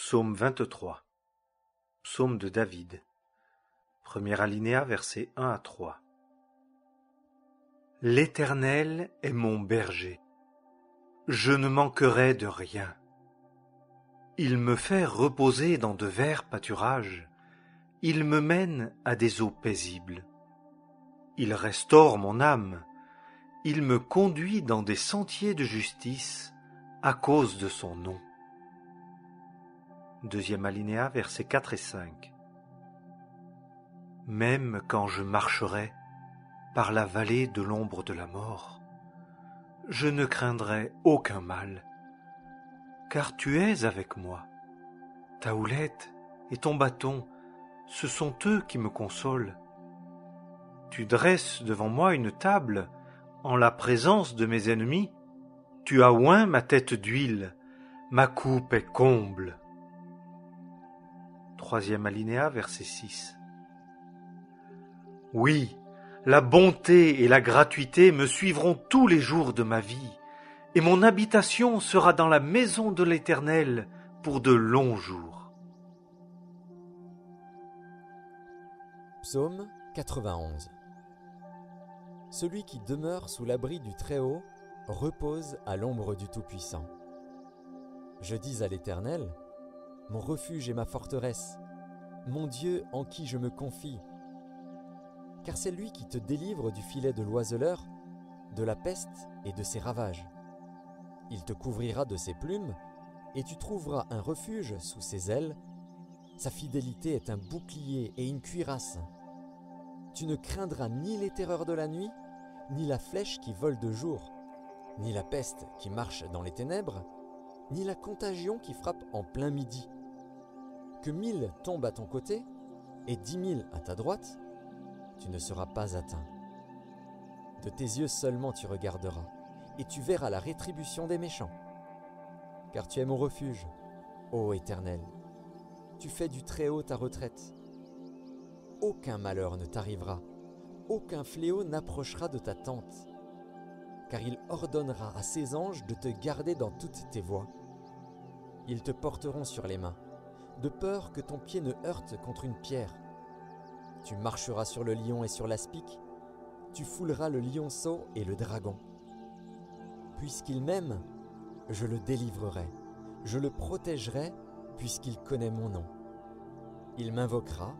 Psaume 23. Psaume de David. Premier alinéa, versets 1 à 3. L'Éternel est mon berger. Je ne manquerai de rien. Il me fait reposer dans de verts pâturages. Il me mène à des eaux paisibles. Il restaure mon âme. Il me conduit dans des sentiers de justice à cause de son nom. Deuxième alinéa, versets 4 et 5. Même quand je marcherai par la vallée de l'ombre de la mort, je ne craindrai aucun mal, car tu es avec moi. Ta houlette et ton bâton, ce sont eux qui me consolent. Tu dresses devant moi une table en la présence de mes ennemis. Tu as oint ma tête d'huile, ma coupe est comble. Troisième alinéa, verset 6. Oui, la bonté et la gratuité me suivront tous les jours de ma vie, et mon habitation sera dans la maison de l'Éternel pour de longs jours. Psaume 91. Celui qui demeure sous l'abri du Très-Haut repose à l'ombre du Tout-Puissant. Je dis à l'Éternel, mon refuge et ma forteresse, mon Dieu en qui je me confie. Car c'est lui qui te délivre du filet de l'oiseleur, de la peste et de ses ravages. Il te couvrira de ses plumes, et tu trouveras un refuge sous ses ailes. Sa fidélité est un bouclier et une cuirasse. Tu ne craindras ni les terreurs de la nuit, ni la flèche qui vole de jour, ni la peste qui marche dans les ténèbres, ni la contagion qui frappe en plein midi. Que 1000 tombent à ton côté et 10 000 à ta droite, tu ne seras pas atteint. De tes yeux seulement tu regarderas, et tu verras la rétribution des méchants. Car tu es mon refuge, ô Éternel. Tu fais du Très-Haut ta retraite. Aucun malheur ne t'arrivera, aucun fléau n'approchera de ta tente. Car il ordonnera à ses anges de te garder dans toutes tes voies. Ils te porteront sur les mains, de peur que ton pied ne heurte contre une pierre. Tu marcheras sur le lion et sur l'aspic, tu fouleras le lionceau et le dragon. Puisqu'il m'aime, je le délivrerai, je le protégerai, puisqu'il connaît mon nom. Il m'invoquera,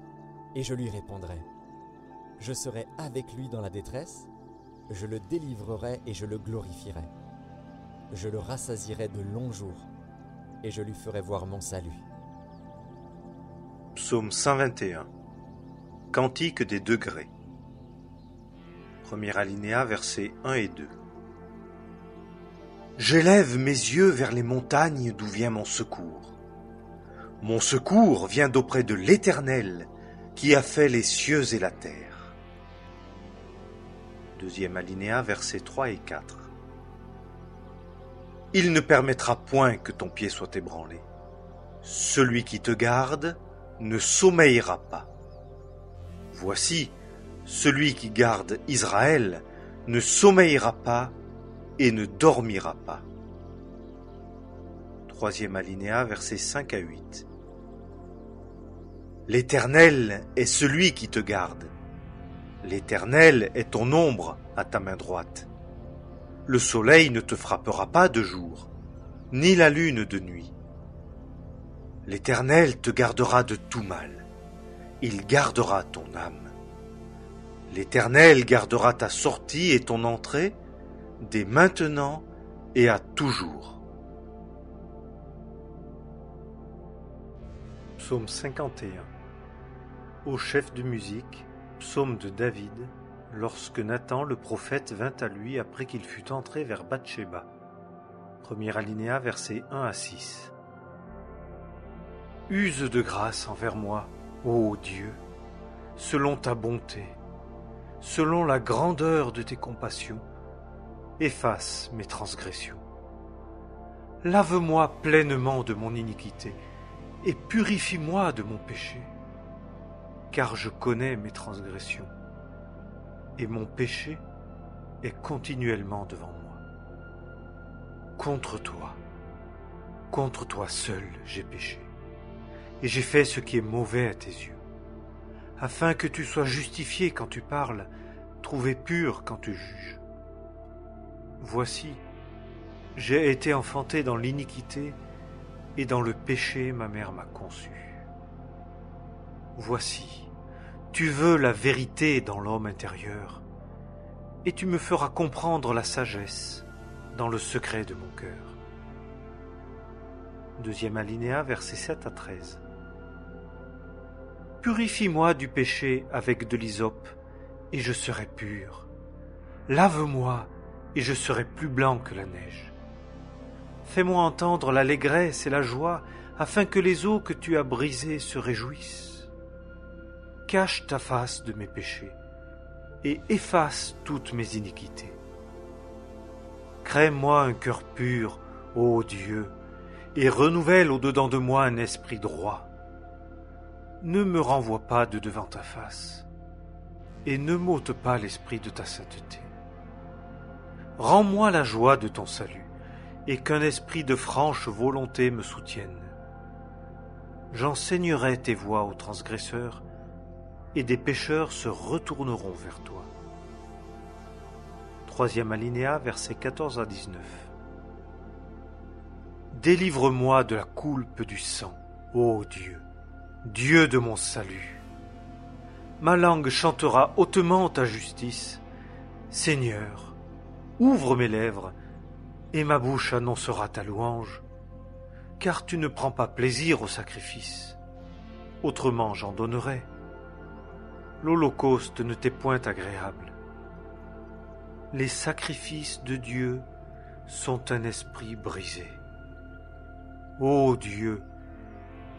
et je lui répondrai. Je serai avec lui dans la détresse, je le délivrerai et je le glorifierai. Je le rassasierai de longs jours, et je lui ferai voir mon salut. Psaume 121. Cantique des degrés. Premier alinéa, versets 1 et 2. J'élève mes yeux vers les montagnes d'où vient mon secours. Mon secours vient d'auprès de l'Éternel, qui a fait les cieux et la terre. Deuxième alinéa, versets 3 et 4. Il ne permettra point que ton pied soit ébranlé. Celui qui te garde ne sommeillera pas. Voici, celui qui garde Israël ne sommeillera pas et ne dormira pas. Troisième alinéa, versets 5 à 8. L'Éternel est celui qui te garde. L'Éternel est ton ombre à ta main droite. Le soleil ne te frappera pas de jour, ni la lune de nuit. L'Éternel te gardera de tout mal. Il gardera ton âme. L'Éternel gardera ta sortie et ton entrée, dès maintenant et à toujours. Psaume 51. Au chef de musique, psaume de David, lorsque Nathan le prophète vint à lui après qu'il fut entré vers Bathsheba. Premier alinéa, versets 1 à 6. Use de grâce envers moi, ô Dieu, selon ta bonté, selon la grandeur de tes compassions, efface mes transgressions. Lave-moi pleinement de mon iniquité et purifie-moi de mon péché, car je connais mes transgressions et mon péché est continuellement devant moi. Contre toi seul j'ai péché et j'ai fait ce qui est mauvais à tes yeux, afin que tu sois justifié quand tu parles, trouvé pur quand tu juges. Voici, j'ai été enfanté dans l'iniquité, et dans le péché ma mère m'a conçu. Voici, tu veux la vérité dans l'homme intérieur, et tu me feras comprendre la sagesse dans le secret de mon cœur. Deuxième alinéa, versets 7 à 13. Purifie-moi du péché avec de l'hysope, et je serai pur. Lave-moi, et je serai plus blanc que la neige. Fais-moi entendre l'allégresse et la joie, afin que les eaux que tu as brisées se réjouissent. Cache ta face de mes péchés, et efface toutes mes iniquités. Crée-moi un cœur pur, ô Dieu, et renouvelle au-dedans de moi un esprit droit. Ne me renvoie pas de devant ta face, et ne m'ôte pas l'esprit de ta sainteté. Rends-moi la joie de ton salut, et qu'un esprit de franche volonté me soutienne. J'enseignerai tes voies aux transgresseurs, et des pécheurs se retourneront vers toi. Troisième alinéa, versets 14 à 19. Délivre-moi de la coulpe du sang, ô Dieu, Dieu de mon salut. Ma langue chantera hautement ta justice. Seigneur, ouvre mes lèvres, et ma bouche annoncera ta louange, car tu ne prends pas plaisir au sacrifice. Autrement j'en donnerais. L'holocauste ne t'est point agréable. Les sacrifices de Dieu sont un esprit brisé. Ô Dieu,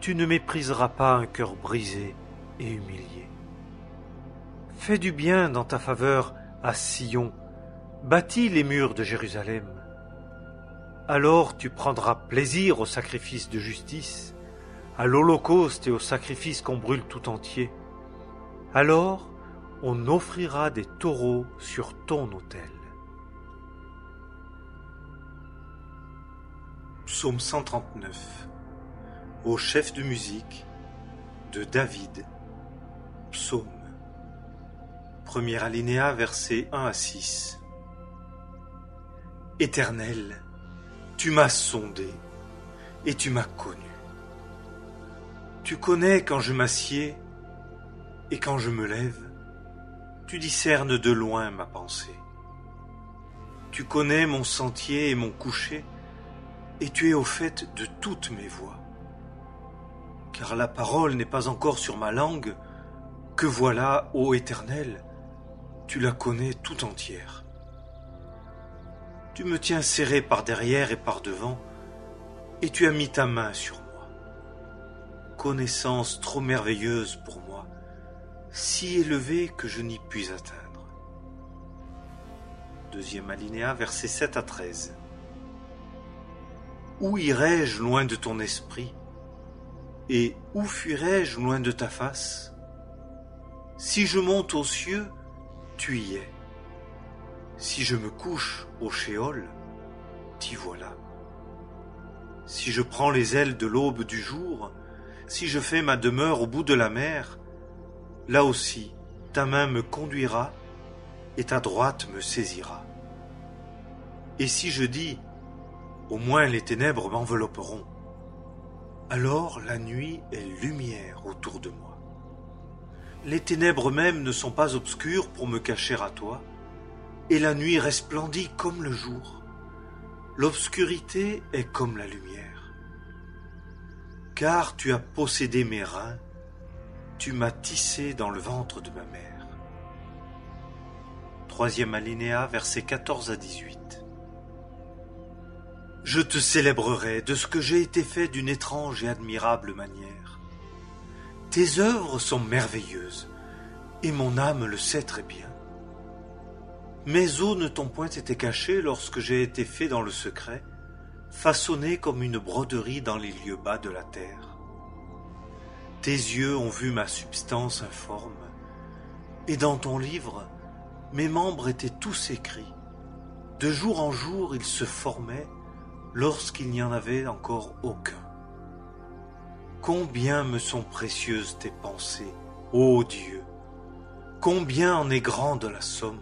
tu ne mépriseras pas un cœur brisé et humilié. Fais du bien dans ta faveur à Sion, bâtis les murs de Jérusalem. Alors tu prendras plaisir au sacrifice de justice, à l'holocauste et au sacrifice qu'on brûle tout entier. Alors on offrira des taureaux sur ton autel. Psaume 139. Au chef de musique de David. Psaume. Premier alinéa, versets 1 à 6. Éternel, tu m'as sondé et tu m'as connu. Tu connais quand je m'assieds et quand je me lève. Tu discernes de loin ma pensée. Tu connais mon sentier et mon coucher, et tu es au fait de toutes mes voies. Car la parole n'est pas encore sur ma langue, que voilà, ô Éternel, tu la connais tout entière. Tu me tiens serré par derrière et par devant, et tu as mis ta main sur moi. Connaissance trop merveilleuse pour moi, si élevée que je n'y puis atteindre. Deuxième alinéa, versets 7 à 13. Où irai-je loin de ton esprit, et où fuirai-je loin de ta face? Si je monte aux cieux, tu y es. Si je me couche au Shéol, t'y voilà. Si je prends les ailes de l'aube du jour, si je fais ma demeure au bout de la mer, là aussi ta main me conduira et ta droite me saisira. Et si je dis, au moins les ténèbres m'envelopperont, alors la nuit est lumière autour de moi. Les ténèbres même ne sont pas obscures pour me cacher à toi, et la nuit resplendit comme le jour. L'obscurité est comme la lumière. Car tu as possédé mes reins, tu m'as tissé dans le ventre de ma mère. Troisième alinéa, versets 14 à 18. Je te célébrerai de ce que j'ai été fait d'une étrange et admirable manière. Tes œuvres sont merveilleuses, et mon âme le sait très bien. Mes os ne t'ont point été cachés lorsque j'ai été fait dans le secret, façonné comme une broderie dans les lieux bas de la terre. Tes yeux ont vu ma substance informe, et dans ton livre, mes membres étaient tous écrits. De jour en jour, ils se formaient lorsqu'il n'y en avait encore aucun. Combien me sont précieuses tes pensées, ô Dieu! Combien en est grande la somme!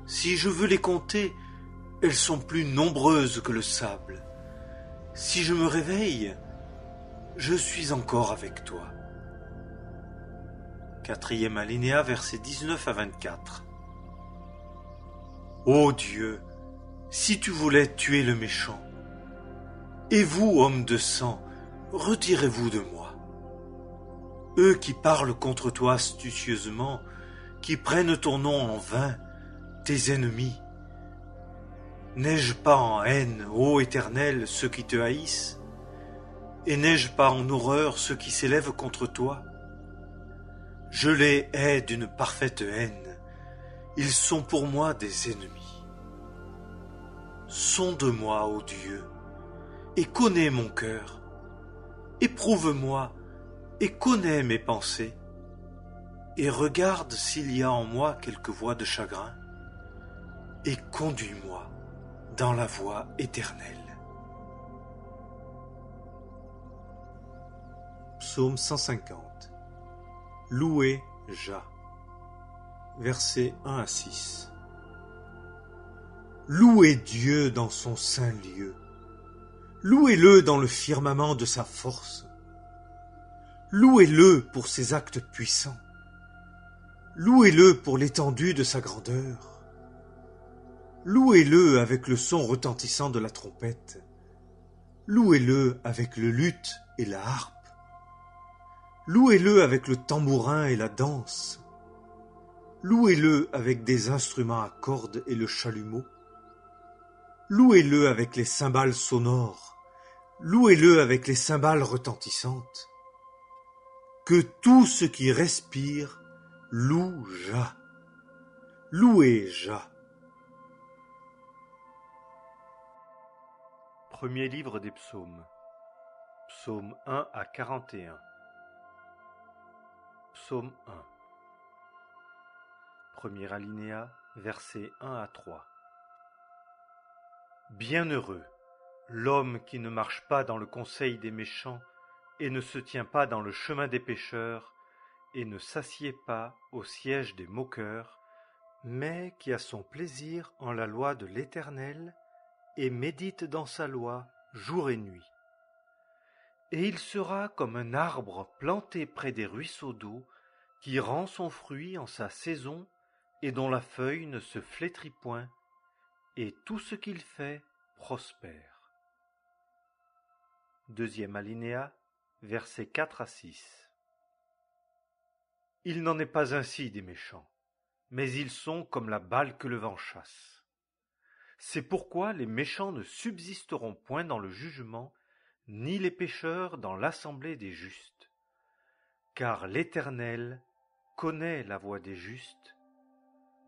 Si je veux les compter, elles sont plus nombreuses que le sable. Si je me réveille, je suis encore avec toi. 4e alinéa, versets 19 à 24. Ô Dieu, si tu voulais tuer le méchant, et vous, hommes de sang, retirez-vous de moi. Eux qui parlent contre toi astucieusement, qui prennent ton nom en vain, tes ennemis. N'ai-je pas en haine, ô Éternel, ceux qui te haïssent? Et n'ai-je pas en horreur ceux qui s'élèvent contre toi? Je les hais d'une parfaite haine, ils sont pour moi des ennemis. Sonde-moi, ô Dieu, et connais mon cœur. Éprouve-moi et connais mes pensées, et regarde s'il y a en moi quelque voie de chagrin, et conduis-moi dans la voie éternelle. Psaume 150. Louez Jah. Versets 1 à 6. Louez Dieu dans son saint lieu. Louez-le dans le firmament de sa force. Louez-le pour ses actes puissants. Louez-le pour l'étendue de sa grandeur. Louez-le avec le son retentissant de la trompette. Louez-le avec le luth et la harpe. Louez-le avec le tambourin et la danse. Louez-le avec des instruments à cordes et le chalumeau. Louez-le avec les cymbales sonores. Louez-le avec les cymbales retentissantes. Que tout ce qui respire loue Jah. Louez Jah. Premier livre des psaumes. Psaume 1 à 41. Psaume 1. Premier alinéa, versets 1 à 3. Bienheureux l'homme qui ne marche pas dans le conseil des méchants, et ne se tient pas dans le chemin des pécheurs, et ne s'assied pas au siège des moqueurs, mais qui a son plaisir en la loi de l'Éternel, et médite dans sa loi jour et nuit. Et il sera comme un arbre planté près des ruisseaux d'eau, qui rend son fruit en sa saison, et dont la feuille ne se flétrit point, et tout ce qu'il fait prospère. Deuxième alinéa, versets 4 à 6. Il n'en est pas ainsi des méchants, mais ils sont comme la balle que le vent chasse. C'est pourquoi les méchants ne subsisteront point dans le jugement, ni les pécheurs dans l'assemblée des justes. Car l'Éternel connaît la voie des justes,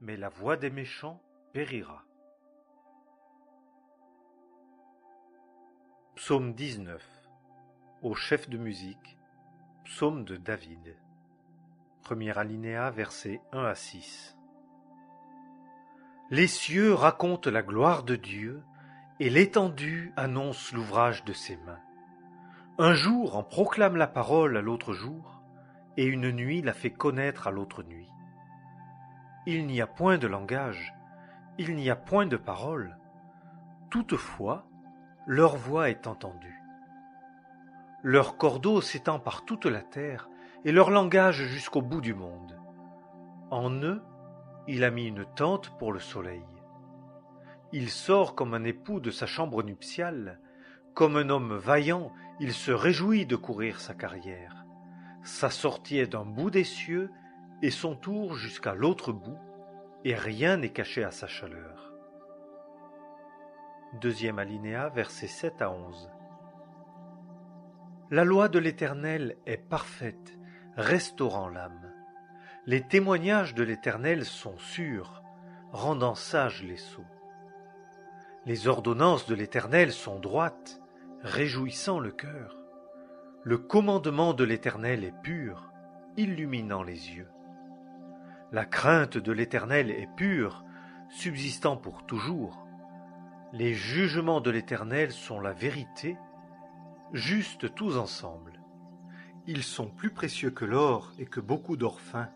mais la voie des méchants périra. Psaume 19. Au chef de musique, psaume de David. Premier alinéa, versets 1 à 6. Les cieux racontent la gloire de Dieu, et l'étendue annonce l'ouvrage de ses mains. Un jour en proclame la parole à l'autre jour, et une nuit la fait connaître à l'autre nuit. Il n'y a point de langage, il n'y a point de parole. Toutefois, leur voix est entendue. Leur cordeau s'étend par toute la terre, et leur langage jusqu'au bout du monde. En eux, il a mis une tente pour le soleil. Il sort comme un époux de sa chambre nuptiale, comme un homme vaillant, il se réjouit de courir sa carrière. Sa sortie est d'un bout des cieux, et son tour jusqu'à l'autre bout, et rien n'est caché à sa chaleur. Deuxième alinéa, versets 7 à 11. La loi de l'Éternel est parfaite, restaurant l'âme. Les témoignages de l'Éternel sont sûrs, rendant sages les sots. Les ordonnances de l'Éternel sont droites, réjouissant le cœur. Le commandement de l'Éternel est pur, illuminant les yeux. La crainte de l'Éternel est pure, subsistant pour toujours. Les jugements de l'Éternel sont la vérité, juste tous ensemble. Ils sont plus précieux que l'or et que beaucoup d'or fin,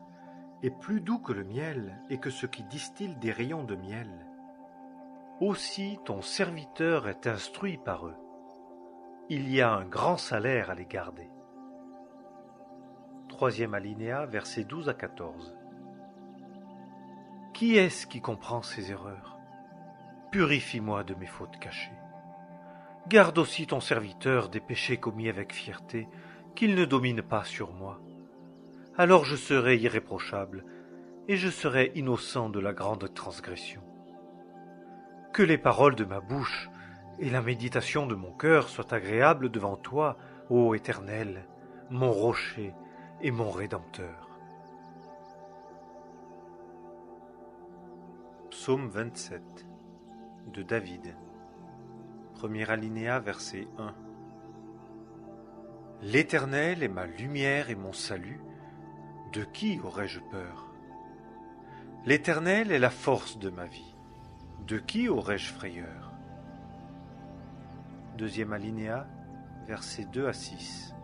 et plus doux que le miel et que ce qui distille des rayons de miel. Aussi ton serviteur est instruit par eux. Il y a un grand salaire à les garder. 3e alinéa, versets 12 à 14. Qui est-ce qui comprend ces erreurs? Purifie-moi de mes fautes cachées. Garde aussi ton serviteur des péchés commis avec fierté, qu'il ne domine pas sur moi. Alors je serai irréprochable, et je serai innocent de la grande transgression. Que les paroles de ma bouche et la méditation de mon cœur soient agréables devant toi, ô Éternel, mon rocher et mon Rédempteur. Psaume 27 de David. Premier alinéa, verset 1. L'Éternel est ma lumière et mon salut, de qui aurais-je peur? L'Éternel est la force de ma vie, de qui aurais-je frayeur? Deuxième alinéa, versets 2 à 6.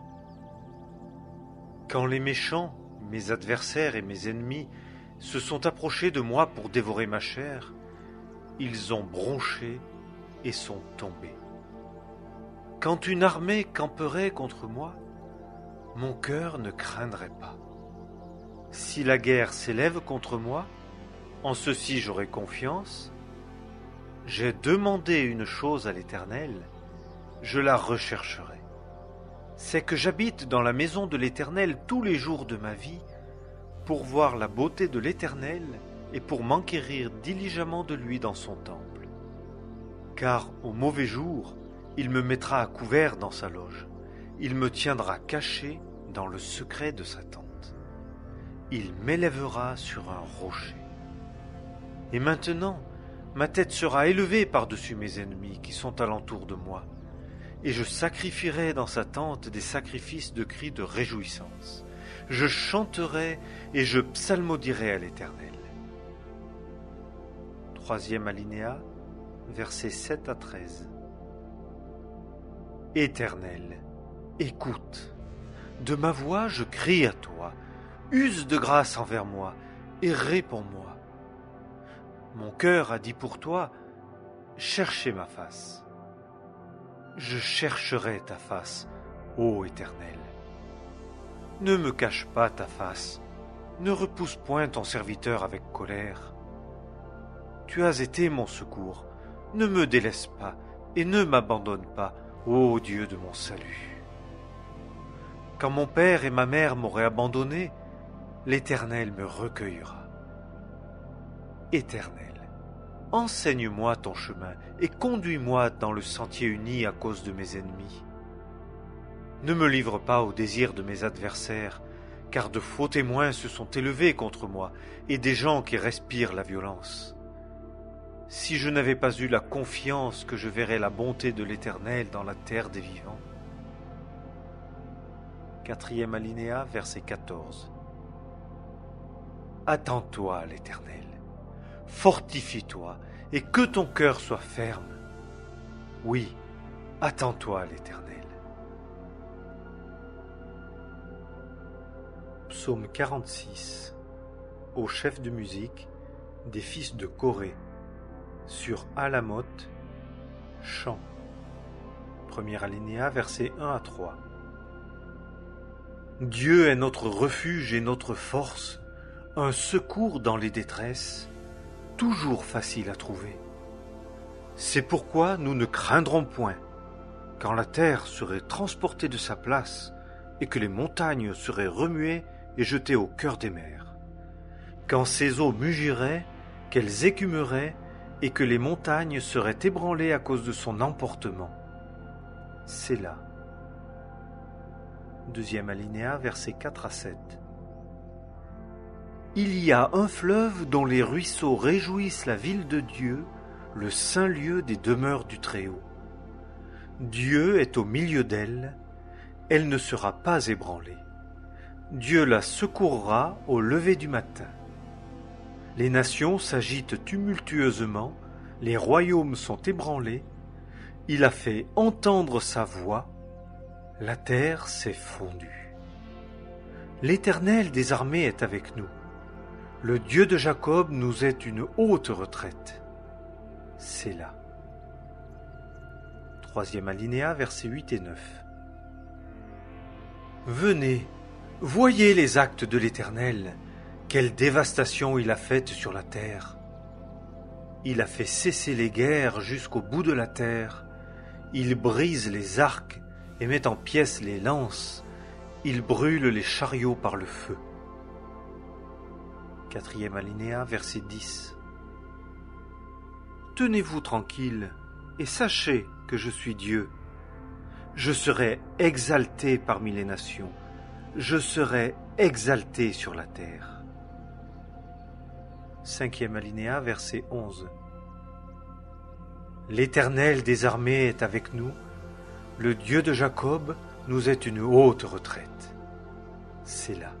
Quand les méchants, mes adversaires et mes ennemis, se sont approchés de moi pour dévorer ma chair, ils ont bronché et sont tombés. Quand une armée camperait contre moi, mon cœur ne craindrait pas. Si la guerre s'élève contre moi, en ceci j'aurai confiance. J'ai demandé une chose à l'Éternel, je la rechercherai. C'est que j'habite dans la maison de l'Éternel tous les jours de ma vie, pour voir la beauté de l'Éternel et pour m'enquérir diligemment de lui dans son temple. Car au mauvais jour, il me mettra à couvert dans sa loge, il me tiendra caché dans le secret de sa tente. Il m'élèvera sur un rocher. Et maintenant, ma tête sera élevée par-dessus mes ennemis qui sont alentour de moi, et je sacrifierai dans sa tente des sacrifices de cris de réjouissance. Je chanterai et je psalmodierai à l'Éternel. Troisième alinéa, versets 7 à 13. Éternel, écoute, de ma voix je crie à toi, use de grâce envers moi et réponds-moi. Mon cœur a dit pour toi, cherchez ma face. Je chercherai ta face, ô Éternel. Ne me cache pas ta face, ne repousse point ton serviteur avec colère. Tu as été mon secours, ne me délaisse pas et ne m'abandonne pas, ô Dieu de mon salut. Quand mon père et ma mère m'auraient abandonné, l'Éternel me recueillera. Éternel, enseigne-moi ton chemin et conduis-moi dans le sentier uni à cause de mes ennemis. Ne me livre pas au désir de mes adversaires, car de faux témoins se sont élevés contre moi et des gens qui respirent la violence. Si je n'avais pas eu la confiance que je verrais la bonté de l'Éternel dans la terre des vivants. Quatrième alinéa, verset 14. Attends-toi à l'Éternel, fortifie-toi et que ton cœur soit ferme. Oui, attends-toi à l'Éternel. Psaume 46. Au chef de musique des fils de Corée, sur Alamoth, chant. Premier alinéa, versets 1 à 3. Dieu est notre refuge et notre force, un secours dans les détresses, toujours facile à trouver. C'est pourquoi nous ne craindrons point, quand la terre serait transportée de sa place, et que les montagnes seraient remuées et jetées au cœur des mers. Quand ces eaux mugiraient, qu'elles écumeraient, et que les montagnes seraient ébranlées à cause de son emportement. C'est là. Deuxième alinéa, versets 4 à 7. Il y a un fleuve dont les ruisseaux réjouissent la ville de Dieu, le saint lieu des demeures du Très-Haut. Dieu est au milieu d'elle, elle ne sera pas ébranlée. Dieu la secourra au lever du matin. Les nations s'agitent tumultueusement, les royaumes sont ébranlés, il a fait entendre sa voix, La terre s'est fondue. L'Éternel des armées est avec nous. Le Dieu de Jacob nous est une haute retraite. Sélah. Troisième alinéa, versets 8 et 9. Venez, voyez les actes de l'Éternel, quelle dévastation il a faite sur la terre. Il a fait cesser les guerres jusqu'au bout de la terre. Il brise les arcs et met en pièces les lances. Il brûle les chariots par le feu. Quatrième alinéa, verset 10. Tenez-vous tranquille et sachez que je suis Dieu. Je serai exalté parmi les nations. Je serai exalté sur la terre. Cinquième alinéa, verset 11. L'Éternel des armées est avec nous. Le Dieu de Jacob nous est une haute retraite. Sélah.